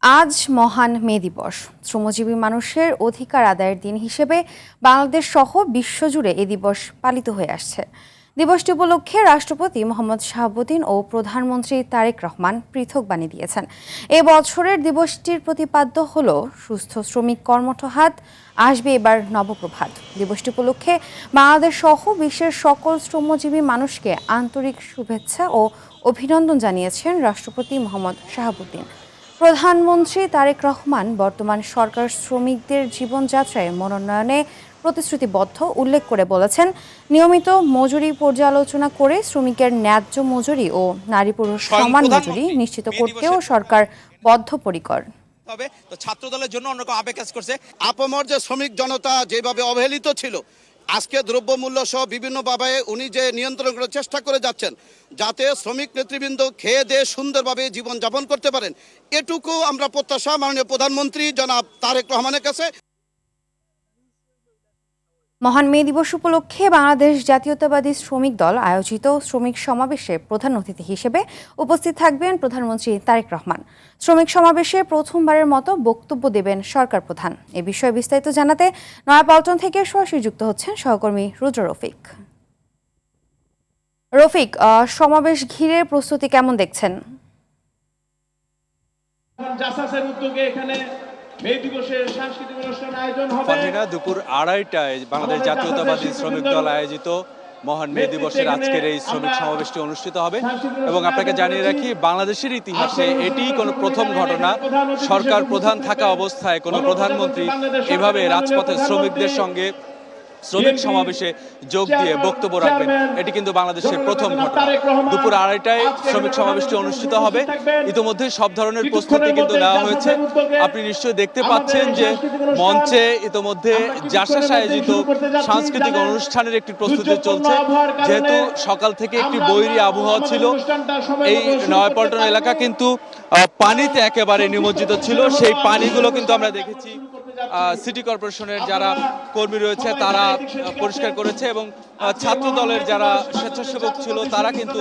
আজ মহান মে দিবস। শ্রমজীবী মানুষের অধিকার আদায়ের দিন হিসেবে বাংলাদেশ সহ বিশ্বজুড়ে এ দিবস পালিত হয়ে আসছে। দিবসটি উপলক্ষে রাষ্ট্রপতি মোহাম্মদ শাহাবুদ্দিন ও প্রধানমন্ত্রী তারেক রহমান পৃথক বাণী দিয়েছেন। এ বছরের দিবসটির প্রতিপাদ্য হল সুস্থ শ্রমিক কর্মঠ হাত, আসবে এবার নবপ্রভাত। দিবসটি উপলক্ষে বাংলাদেশ সহ বিশ্বের সকল শ্রমজীবী মানুষকে আন্তরিক শুভেচ্ছা ও অভিনন্দন জানিয়েছেন রাষ্ট্রপতি মোহাম্মদ শাহাবুদ্দিন। প্রধানমন্ত্রী তারেক রহমান বর্তমান সরকার শ্রমিকদের জীবনযাত্রায় মনোন্নয়নে প্রতিশ্রুতিবদ্ধ উল্লেখ করে বলেছেন, নিয়মিত মজুরি পর্যালোচনা করে শ্রমিকের ন্যায্য মজুরি ও নারী পুরুষ সমান মজুরি নিশ্চিত করতেও সরকার বদ্ধপরিকর। তবে তো ছাত্র দলের জন্য অন্য আবেগ কাজ করছে। আপামর যে শ্রমিক জনতা যেভাবে অবহেলিত ছিল, আজকে দ্রব্যমূল্য সহ বিভিন্নভাবে উনি যে নিয়ন্ত্রণ করার চেষ্টা করে যাচ্ছেন, যাতে শ্রমিক নেতৃবৃন্দ খেয়ে দিয়ে সুন্দরভাবে জীবনযাপন করতে পারেন, এটুকু আমরা প্রত্যাশা মাননীয় প্রধানমন্ত্রী জনাব তারেক রহমানের কাছে। মহান মে দিবস উপলক্ষে বাংলাদেশ জাতীয়তাবাদী শ্রমিক দল আয়োজিত শ্রমিক সমাবেশে প্রধান অতিথি হিসেবে উপস্থিত থাকবেন প্রধানমন্ত্রী তারেক রহমান। শ্রমিক সমাবেশে প্রথমবারের মতো বক্তব্য দেবেন সরকার প্রধান। এ বিষয়ে বিস্তারিত জানাতে নয়াপল্টন থেকে সরাসরি যুক্ত হচ্ছেন সহকর্মী রুদ্র রফিক। রফিক, সমাবেশ ঘিরে প্রস্তুতি কেমন দেখছেন? দুপুর 2:30টায় বাংলাদেশ জাতীয়তাবাদী শ্রমিক দল আয়োজিত মহান মে দিবসের আজকের এই শ্রমিক সমাবেশটি অনুষ্ঠিত হবে এবং আপনাকে জানিয়ে রাখি, বাংলাদেশের ইতিহাসে এটি কোনো প্রথম ঘটনা। সরকার প্রধান থাকা অবস্থায় কোনো প্রধানমন্ত্রী এভাবে রাজপথে শ্রমিকদের সঙ্গে শ্রমিক সমাবেশে যোগ দিয়ে বক্তব্য রাখবেন, এটি কিন্তু বাংলাদেশের প্রথম ঘটনা। দুপুর 2:30টায় শ্রমিক সমাবেশটি অনুষ্ঠিত হবে। ইতিমধ্যে সব ধরনের প্রস্তুতি কিন্তু নেওয়া হয়েছে। আপনি নিশ্চয়ই দেখতে পাচ্ছেন যে মঞ্চে ইতিমধ্যে জাসাস আয়োজিত সাংস্কৃতিক অনুষ্ঠানের একটি প্রস্তুতি চলছে। যেহেতু সকাল থেকে একটি বৈরী আবহাওয়া ছিল, এই নয়াপল্টন এলাকা কিন্তু পানিতে একেবারে নিমজ্জিত ছিল। সেই পানিগুলো কিন্তু আমরা দেখেছি সিটি কর্পোরেশনের যারা কর্মী রয়েছে তারা পরিষ্কার করেছে এবং ছাত্র দলের যারা স্বেচ্ছাসেবক ছিল তারা কিন্তু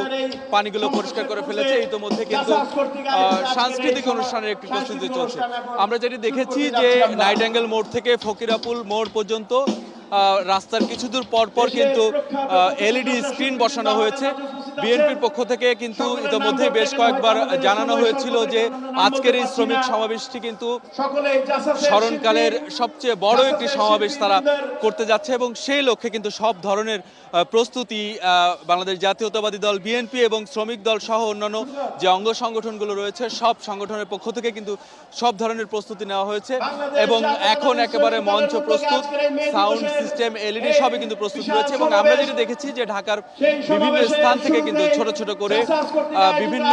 পানিগুলো পরিষ্কার করে ফেলেছে। ইতিমধ্যে কিন্তু সাংস্কৃতিক অনুষ্ঠানের একটি প্রস্তুতি চলছে। আমরা যেটি দেখেছি যে নাইট অ্যাঙ্গেল মোড় থেকে ফকিরাপুল মোড় পর্যন্ত রাস্তার কিছু দূর পর পর কিন্তু এলইডি স্ক্রিন বসানো হয়েছে। বিএনপির পক্ষ থেকে কিন্তু ইতিমধ্যে বেশ কয়েকবার জানানো হয়েছিল যে আজকের এই শ্রমিক সমাবেশটি কিন্তু স্মরণকালের সবচেয়ে বড় একটি সমাবেশ তারা করতে যাচ্ছে এবং সেই লক্ষ্যে কিন্তু সব ধরনের প্রস্তুতি বাংলাদেশ জাতীয়তাবাদী দল, বিএনপি এবং শ্রমিক দল সহ অন্যান্য যে অঙ্গ সংগঠনগুলো রয়েছে সব সংগঠনের পক্ষ থেকে কিন্তু সব ধরনের প্রস্তুতি নেওয়া হয়েছে এবং এখন একেবারে মঞ্চ প্রস্তুত, সাউন্ড সিস্টেম, এলইডি সবই কিন্তু প্রস্তুত রয়েছে। এবং আমরা যেটা দেখেছি যে ঢাকার বিভিন্ন স্থান থেকে কিন্তু ছোট ছোট করে বিভিন্ন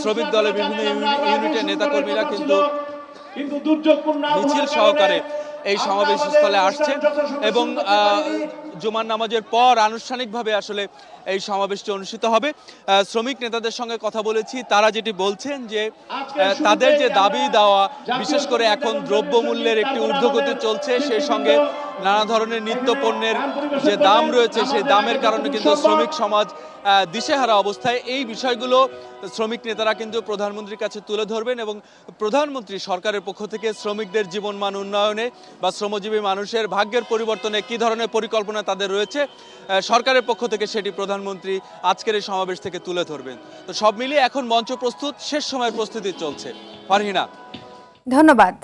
শ্রমিক দলের বিভিন্ন ইউনিটের নেতাকর্মীরা কিন্তু মিছিল সহকারে এই সমাবেশ স্থলে আসছে এবং জুমার নামাজের পর আনুষ্ঠানিকভাবে আসলে এই সমাবেশটি অনুষ্ঠিত হবে। শ্রমিক নেতাদের সঙ্গে কথা বলেছি, তারা যেটি বলছেন যে তাদের যে দাবি দেওয়া, বিশেষ করে এখন দ্রব্যমূল্যের একটি ঊর্ধ্বগতি চলছে, সেই সঙ্গে নানা ধরনের নিত্য পণ্যের যে দাম রয়েছে সেই দামের কারণে কিন্তু শ্রমিক সমাজ দিশেহারা অবস্থায়। এই বিষয়গুলো শ্রমিক নেতারা কিন্তু প্রধানমন্ত্রীর কাছে তুলে ধরবেন এবং প্রধানমন্ত্রী সরকারের পক্ষ থেকে শ্রমিকদের জীবনমান উন্নয়নে বা শ্রমজীবী মানুষের ভাগ্যের পরিবর্তনে কী ধরনের পরিকল্পনা তাদের রয়েছে, সরকারের পক্ষ থেকে সেটি প্রধানমন্ত্রী আজকের এই সমাবেশ থেকে তুলে ধরবেন। তো সব মিলিয়ে এখন মঞ্চ প্রস্তুত, শেষ সময়ের প্রস্তুতি চলছে। ফারহিনা, ধন্যবাদ।